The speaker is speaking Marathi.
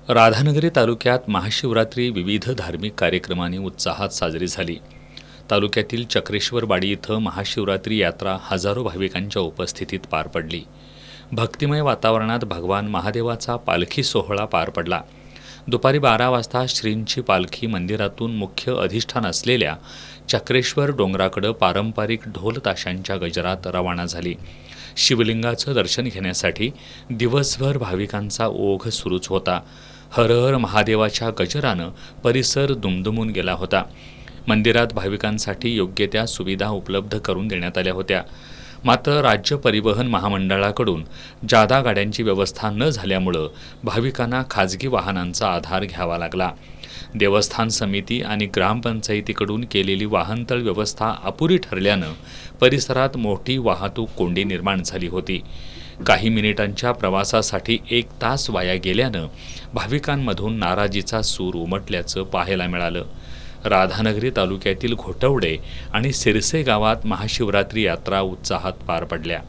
राधानगरी तालुक्यात महाशिवरात्री विविध धार्मिक कार्यक्रमांनी उत्साहात साजरी झाली। तालुक्यातील चक्रेश्वरवाडी इथं महाशिवरात्री यात्रा हजारो भाविकांच्या उपस्थितीत पार पडली। भक्तिमय वातावरणात भगवान महादेवाचा पालखी सोहळा पार पडला। दुपारी 12 वाजता श्रींची पालखी मंदिरातून मुख्य अधिष्ठान असलेल्या चक्रेश्वर डोंगराकडे पारंपरिक ढोल ताशांच्या गजरात रवाना झाली। शिवलिंगाचं दर्शन घेण्यासाठी दिवसभर भाविकांचा ओघ सुरूच होता। हर हर महादेवाच्या गजरानं परिसर दुमदुमून गेला होता। मंदिरात भाविकांसाठी योग्य त्या सुविधा उपलब्ध करून देण्यात आल्या होत्या। मात्र राज्य परिवहन महामंडळाकडून जादा गाड्यांची व्यवस्था न झाल्यामुळे भाविकांना खाजगी वाहनांचा आधार घ्यावा लागला। देवस्थान समिती आणि ग्रामपंचायतीकडून केलेली वाहनतळ व्यवस्था अपुरी ठरल्यानं परिसरात मोठी वाहतूक कोंडी निर्माण झाली होती। काही मिनिटांच्या प्रवासासाठी 1 तास वाया गेल्यानं भाविकांमधून नाराजीचा सूर उमटल्याचं पाहायला मिळालं। राधानगरी तालुक्यातील घोटवडे आणि सिरसे गावात महाशिवरात्री यात्रा उत्साहात पार पडल्या।